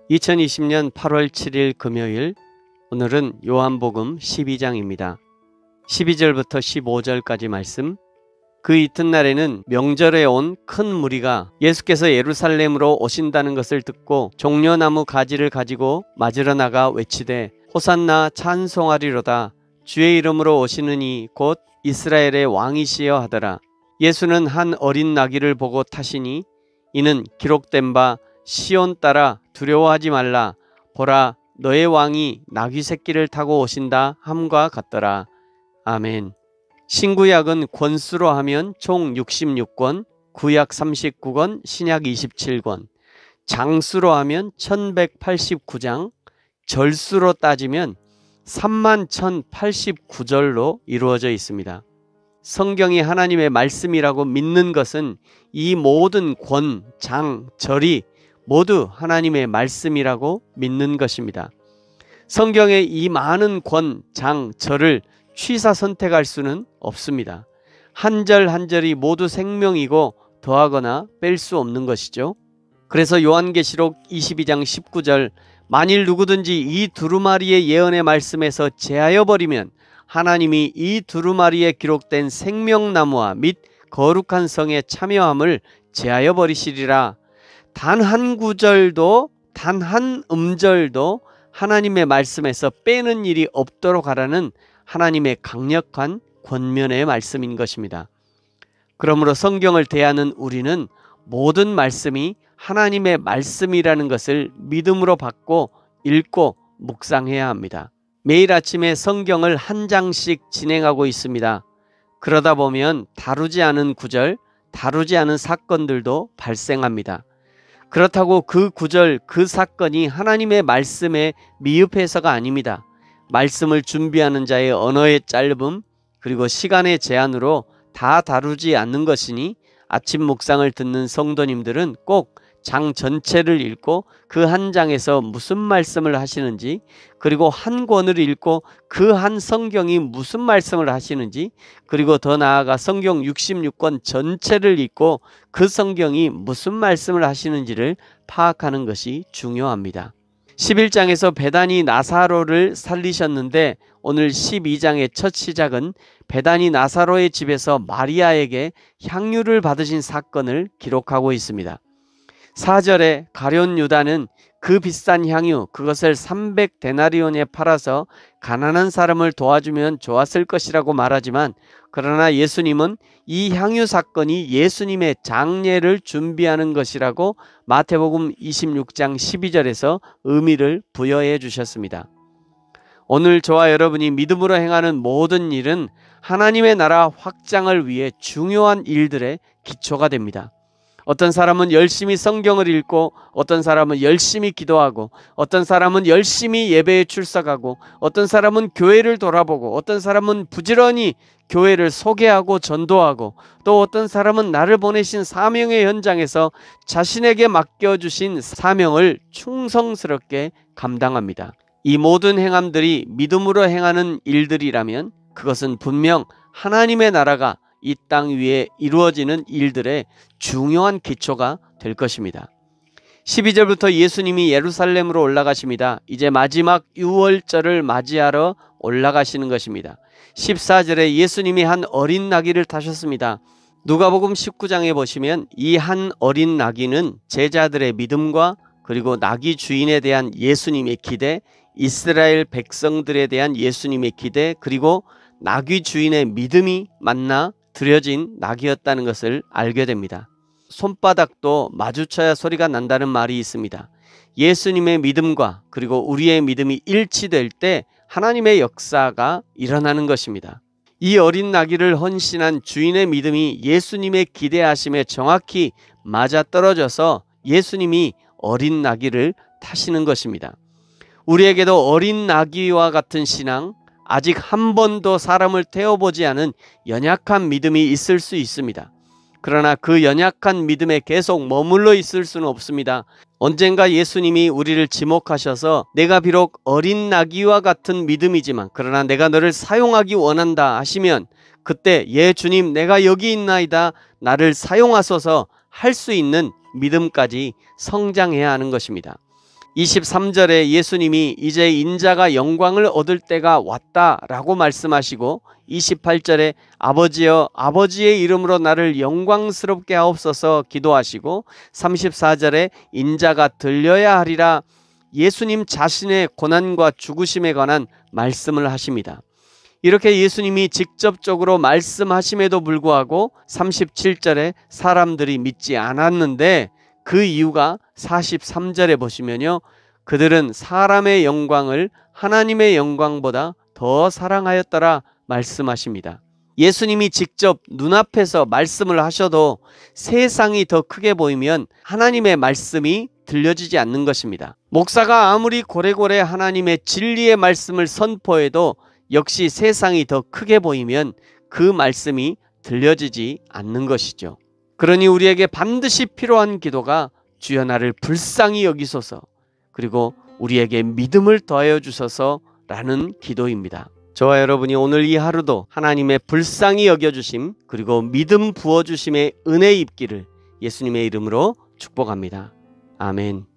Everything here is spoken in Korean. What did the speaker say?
2020년 8월 7일 금요일, 오늘은 요한복음 12장입니다. 12절부터 15절까지 말씀. 그 이튿날에는 명절에 온 큰 무리가 예수께서 예루살렘으로 오신다는 것을 듣고 종려나무 가지를 가지고 맞으러 나가 외치되 호산나 찬송하리로다. 주의 이름으로 오시는 이 곧 이스라엘의 왕이시여 하더라. 예수는 한 어린 나귀를 보고 타시니 이는 기록된 바 시온 따라 두려워하지 말라. 보라, 너의 왕이 나귀 새끼를 타고 오신다 함과 같더라. 아멘. 신구약은 권수로 하면 총 66권, 구약 39권, 신약 27권, 장수로 하면 1189장, 절수로 따지면 31,089절로 이루어져 있습니다. 성경이 하나님의 말씀이라고 믿는 것은 이 모든 권, 장, 절이 모두 하나님의 말씀이라고 믿는 것입니다. 성경의 이 많은 권, 장, 절을 취사 선택할 수는 없습니다. 한 절 한 절이 모두 생명이고 더하거나 뺄 수 없는 것이죠. 그래서 요한계시록 22장 19절, 만일 누구든지 이 두루마리의 예언의 말씀에서 제하여 버리면 하나님이 이 두루마리에 기록된 생명나무와 및 거룩한 성에 참여함을 제하여 버리시리라. 단 한 구절도 단 한 음절도 하나님의 말씀에서 빼는 일이 없도록 하라는 하나님의 강력한 권면의 말씀인 것입니다. 그러므로 성경을 대하는 우리는 모든 말씀이 하나님의 말씀이라는 것을 믿음으로 받고 읽고 묵상해야 합니다. 매일 아침에 성경을 한 장씩 진행하고 있습니다. 그러다 보면 다루지 않은 구절, 다루지 않은 사건들도 발생합니다. 그렇다고 그 구절, 그 사건이 하나님의 말씀에 미흡해서가 아닙니다. 말씀을 준비하는 자의 언어의 짧음, 그리고 시간의 제한으로 다 다루지 않는 것이니 아침 묵상을 듣는 성도님들은 꼭 장 전체를 읽고 그 한 장에서 무슨 말씀을 하시는지, 그리고 한 권을 읽고 그 한 성경이 무슨 말씀을 하시는지, 그리고 더 나아가 성경 66권 전체를 읽고 그 성경이 무슨 말씀을 하시는지를 파악하는 것이 중요합니다. 11장에서 베다니 나사로를 살리셨는데 오늘 12장의 첫 시작은 베다니 나사로의 집에서 마리아에게 향유를 받으신 사건을 기록하고 있습니다. 4절에 가룟 유다는 그 비싼 향유, 그것을 300데나리온에 팔아서 가난한 사람을 도와주면 좋았을 것이라고 말하지만, 그러나 예수님은 이 향유 사건이 예수님의 장례를 준비하는 것이라고 마태복음 26장 12절에서 의미를 부여해 주셨습니다. 오늘 저와 여러분이 믿음으로 행하는 모든 일은 하나님의 나라 확장을 위해 중요한 일들의 기초가 됩니다. 어떤 사람은 열심히 성경을 읽고, 어떤 사람은 열심히 기도하고, 어떤 사람은 열심히 예배에 출석하고, 어떤 사람은 교회를 돌아보고, 어떤 사람은 부지런히 교회를 소개하고 전도하고, 또 어떤 사람은 나를 보내신 사명의 현장에서 자신에게 맡겨주신 사명을 충성스럽게 감당합니다. 이 모든 행함들이 믿음으로 행하는 일들이라면 그것은 분명 하나님의 나라가 이 땅 위에 이루어지는 일들의 중요한 기초가 될 것입니다. 12절부터 예수님이 예루살렘으로 올라가십니다. 이제 마지막 유월절을 맞이하러 올라가시는 것입니다. 14절에 예수님이 한 어린 나귀를 타셨습니다. 누가복음 19장에 보시면 이 한 어린 나귀는 제자들의 믿음과 그리고 나귀 주인에 대한 예수님의 기대, 이스라엘 백성들에 대한 예수님의 기대, 그리고 나귀 주인의 믿음이 만나 드려진 나귀였다는 것을 알게 됩니다. 손바닥도 마주쳐야 소리가 난다는 말이 있습니다. 예수님의 믿음과 그리고 우리의 믿음이 일치될 때 하나님의 역사가 일어나는 것입니다. 이 어린 나귀를 헌신한 주인의 믿음이 예수님의 기대하심에 정확히 맞아떨어져서 예수님이 어린 나귀를 타시는 것입니다. 우리에게도 어린 나귀와 같은 신앙, 아직 한 번도 사람을 태워보지 않은 연약한 믿음이 있을 수 있습니다. 그러나 그 연약한 믿음에 계속 머물러 있을 수는 없습니다. 언젠가 예수님이 우리를 지목하셔서 내가 비록 어린 나귀와 같은 믿음이지만 그러나 내가 너를 사용하기 원한다 하시면 그때 예 주님 내가 여기 있나이다 나를 사용하소서 할 수 있는 믿음까지 성장해야 하는 것입니다. 23절에 예수님이 이제 인자가 영광을 얻을 때가 왔다라고 말씀하시고 28절에 아버지여 아버지의 이름으로 나를 영광스럽게 하옵소서 기도하시고 34절에 인자가 들려야 하리라 예수님 자신의 고난과 죽으심에 관한 말씀을 하십니다. 이렇게 예수님이 직접적으로 말씀하심에도 불구하고 37절에 사람들이 믿지 않았는데 그 이유가 43절에 보시면요. 그들은 사람의 영광을 하나님의 영광보다 더 사랑하였더라 말씀하십니다. 예수님이 직접 눈앞에서 말씀을 하셔도 세상이 더 크게 보이면 하나님의 말씀이 들려지지 않는 것입니다. 목사가 아무리 고래고래 하나님의 진리의 말씀을 선포해도 역시 세상이 더 크게 보이면 그 말씀이 들려지지 않는 것이죠. 그러니 우리에게 반드시 필요한 기도가 주여 나를 불쌍히 여기소서 그리고 우리에게 믿음을 더하여 주소서라는 기도입니다. 저와 여러분이 오늘 이 하루도 하나님의 불쌍히 여겨주심 그리고 믿음 부어주심의 은혜 입기를 예수님의 이름으로 축복합니다. 아멘.